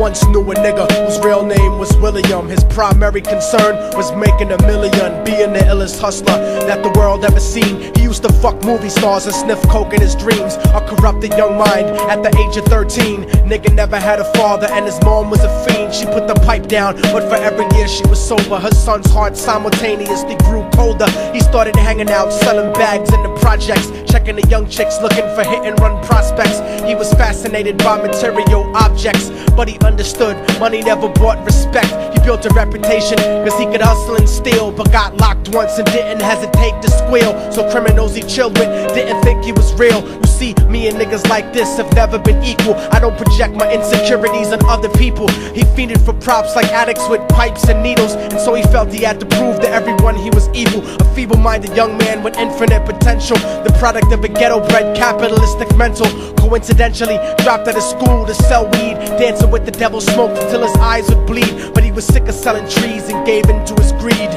once knew a nigga whose real name was William. His primary concern was making $1 million, being the illest hustler that the world ever seen. He used to fuck movie stars and sniff coke in his dreams. A corrupted young mind at the age of 13. Nigga never had a father and his mom was a fiend. She put the pipe down, but for every year she was sober, her son's heart simultaneously grew colder. He started hanging out, selling bags in the projects, checking the young chicks looking for hit and run prospects. He was fascinated by material objects, but he understood money never bought respect. He built a reputation cause he could hustle and steal, but got locked once and didn't hesitate to squeal. So criminals he chilled with didn't think he was real. You see, me and niggas like this have never been equal. I don't project my insecurities on other people. He fiended for props like addicts with pipes and needles, and so he felt he had to prove to everyone he was evil. A feeble-minded young man with infinite potential, the product of a ghetto-bred capitalistic mental. Coincidentally dropped out of school to sell weed, dancing with the devil, smoked until his eyes would bleed. But he was sick of selling trees and gave in to his greed.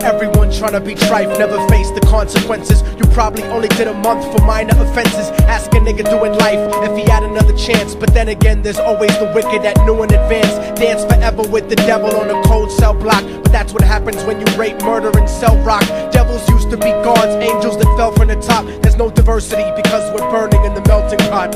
Everyone tryna be trife, never face the consequences. You probably only did a month for minor offenses. Ask a nigga doing life if he had another chance. But then again, there's always the wicked that knew in advance. Dance forever with the devil on a cold cell block. But that's what happens when you rape, murder, and sell rock. Devils used to be gods, angels that fell from the top. There's no diversity because we're burning in the melting pot.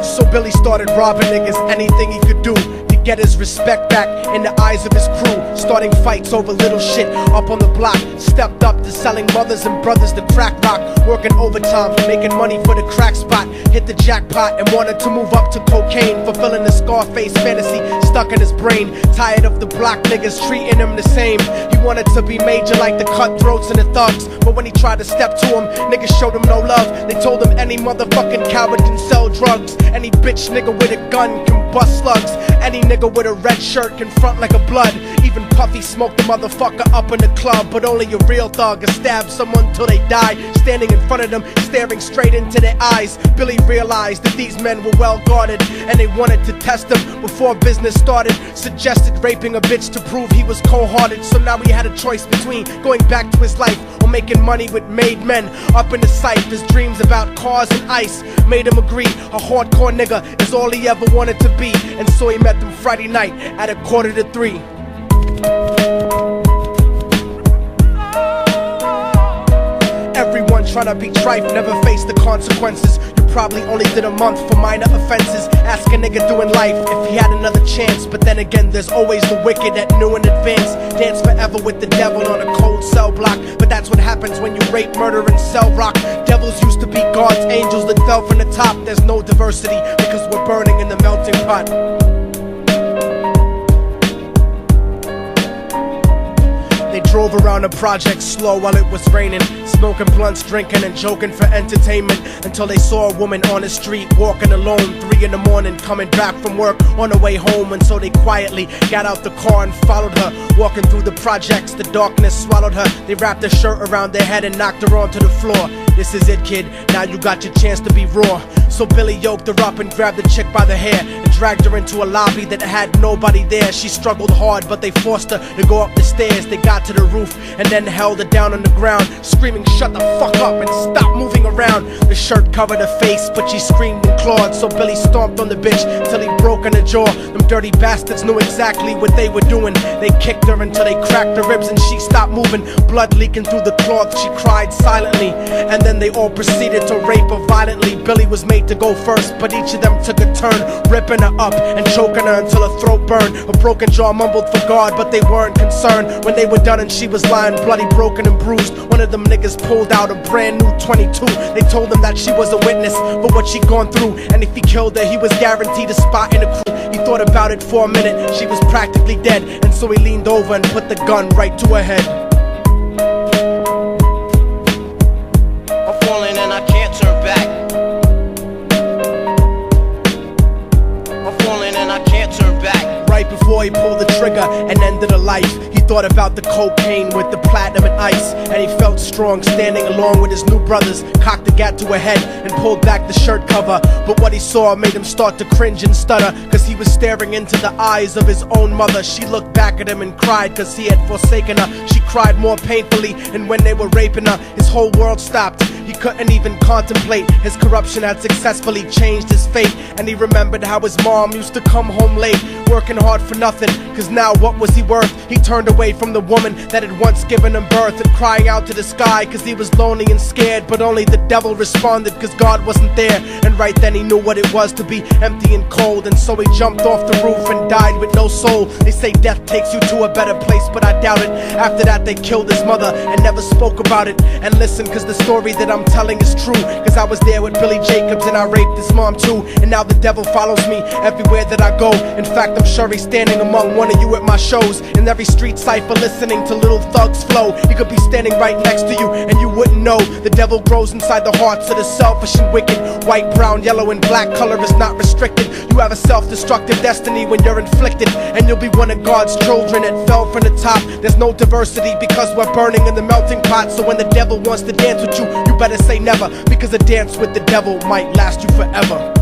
So Billy started robbing niggas, anything he could do to get his respect back in the eyes of his crew. Starting fights over little shit up on the block. Stepped up to selling mothers and brothers to crack rock. Working overtime, making money for the crack spot. Hit the jackpot and wanted to move up to cocaine, fulfilling the Scarface fantasy stuck in his brain. Tired of the block niggas treating him the same. He wanted to be major like the cutthroats and the thugs, but when he tried to step to him, niggas showed him no love. They told him any motherfucking coward can sell drugs. Any bitch nigga with a gun can bust slugs. Any nigga with a red shirt can front like a blood. Even Puffy smoked the motherfucker up in the club. But only a real thug can stab someone till they die. Standing in front of them, staring straight into their eyes, Billy realized that these men were well guarded, and they wanted to test him before business started. Suggested raping a bitch to prove he was cold-hearted. So now he had a choice between going back to his life or making money with made men. Up in the sight, his dreams about cars and ice made him agree a hardcore nigga is all he ever wanted to be. And so he met them Friday night at 2:45. Everyone tryna be trife, never face the consequences. You probably only did a month for minor offenses. Ask a nigga doing life if he had another chance. But then again, there's always the wicked that knew in advance. Dance forever with the devil on a cold cell block. But that's what happens when you rape, murder, and sell rock. Devils used to be gods, angels that fell from the top. There's no diversity because we're burning in the melting pot. They drove around the project slow while it was raining, smoking blunts, drinking and joking for entertainment, until they saw a woman on the street walking alone, 3 in the morning, coming back from work on her way home. And so they quietly got out the car and followed her. Walking through the projects, the darkness swallowed her. They wrapped her shirt around their head and knocked her onto the floor. This is it, kid, now you got your chance to be raw. So Billy yoked her up and grabbed the chick by the hair and dragged her into a lobby that had nobody there. She struggled hard, but they forced her to go up the stairs. They got to the roof and then held her down on the ground, screaming, "Shut the fuck up and stop moving around." The shirt covered her face, but she screamed and clawed. So Billy stomped on the bitch till he broke in her jaw. Them dirty bastards knew exactly what they were doing. They kicked her until they cracked her ribs and she stopped moving. Blood leaking through the cloth, she cried silently. And then they all proceeded to rape her violently. Billy was made to go first, but each of them took a turn, ripping her up and choking her until her throat burned. Her broken jaw mumbled for God, but they weren't concerned. When they were done and she was lying bloody, broken and bruised, one of them niggas pulled out a brand new 22. They told him that she was a witness for what she'd gone through, and if he killed her, he was guaranteed a spot in the crew. He thought about it for a minute, she was practically dead, and so he leaned over and put the gun right to her head. I'm falling and I can't turn back. I'm falling and I can't turn back. Right before he pulled the trigger and ended her life, he thought about the cocaine with the platinum and ice, and he felt strong standing along with his new brothers. Cocked the gat to her head and pulled back the shirt cover, but what he saw made him start to cringe and stutter, cause he was staring into the eyes of his own mother. She looked back at him and cried cause he had forsaken her. She cried more painfully, and when they were raping her, his whole world stopped. He couldn't even contemplate. His corruption had successfully changed his fate, and he remembered how his mom used to come home late, working hard for nothing, cause now what was he worth? He turned away from the woman that had once given him birth, and crying out to the sky cause he was lonely and scared, but only the devil responded cause God wasn't there. And right then he knew what it was to be empty and cold, and so he jumped off the roof and died with no soul. They say death takes you to a better place, but I doubt it. After that they killed his mother and never spoke about it. And listen, cause the story that I'm telling is true, cause I was there with Billy Jacobs and I raped his mom too. And now the devil follows me everywhere that I go. In fact, I'm sure he's standing among one of you at my shows, in every street cipher listening to Little Thug's flow. He could be standing right next to you and you wouldn't know. The devil grows inside the hearts of the selfish and wicked. White, brown, yellow and black color is not restricted. You have a self-destructive destiny when you're inflicted, and you'll be one of God's children that fell from the top. There's no diversity because we're burning in the melting pot. So when the devil wants to dance with you, you better say never, because a dance with the devil might last you forever.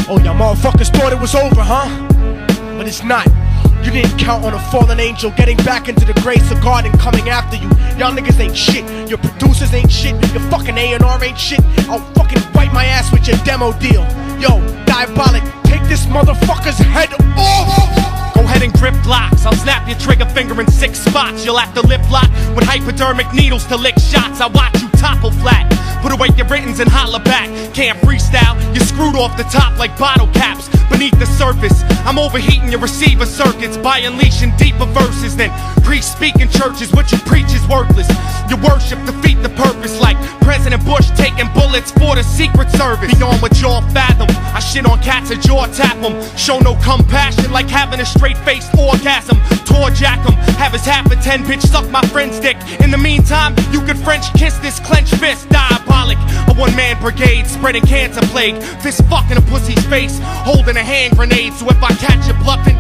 Oh, y'all motherfuckers thought it was over, huh? But it's not. You didn't count on a fallen angel getting back into the grace of God and coming after you. Y'all niggas ain't shit. Your producers ain't shit. Your fucking A&R ain't shit. I'll fucking wipe my ass with your demo deal. Yo, Diabolic, take this motherfucker's head off! Go ahead and grip blocks. I'll snap your trigger finger in 6 spots. You'll have to lip lock with hypodermic needles to lick shots. I watch you topple flat. Put away your writtens and holler back. Can't freestyle, you're screwed off the top like bottle caps. Beneath the surface, I'm overheating your receiver circuits by unleashing deeper verses than priests speak in churches. What you preach is worthless. Your worship defeat the purpose, like President Bush taking bullets for the Secret Service. Beyond what y'all fathom, I shit on cats and jaw tap them. Show no compassion like having a straight-faced orgasm. Tour jack him, have his half a 10 bitch suck my friend's dick. In the meantime, you could French kiss this clenched fist. Diabolic, a one-man brigade spreading cancer plague. Fist fucking a pussy's face, holding a hand grenade. So if I catch you bluffing,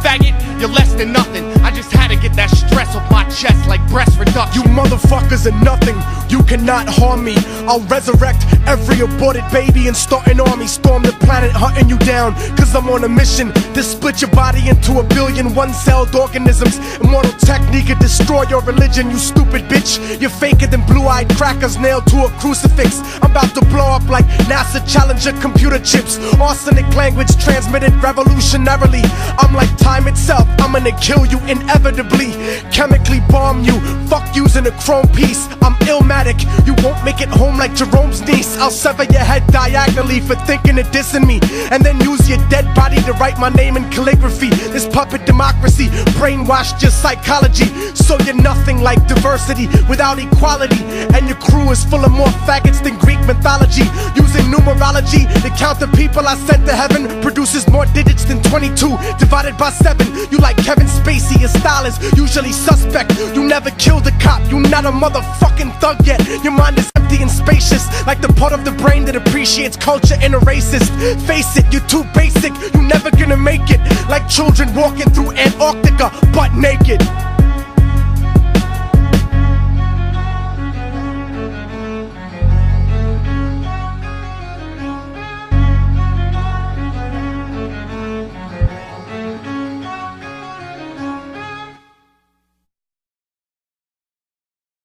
faggot, you're less than nothing. I just had to get that stress off my chest like breast reduction. You motherfuckers are nothing. You cannot harm me. I'll resurrect every aborted baby and start an army. Storm the planet hunting you down, cause I'm on a mission to split your body into a billion one-celled organisms. Immortal technique could destroy your religion, you stupid bitch. You're faker than blue-eyed crackers nailed to a crucifix. I'm about to blow up like NASA Challenger computer chips. Arsenic language transmitted revolutionarily. I'm like time itself, I'm gonna kill you inevitably. Chemically bomb you, fuck using a chrome piece. I'm illmatic, you won't make it home like Jerome's niece. I'll sever your head diagonally for thinking of dissing me, and then use your dead body to write my name in calligraphy. This puppet democracy brainwashed your psychology, so you're nothing like diversity without equality. And your crew is full of more faggots than Greek mythology. Using numerology to count the people I sent to heaven produces more digits than 22 divided by 7. You like Kevin Spacey, your style is usually suspect. You never killed a cop, you not a motherfucking thug yet. Your mind is empty and spacious, like the part of the brain that appreciates culture in a racist. Face it, you're too basic, you're never gonna make it. Like children walking through Antarctica butt naked.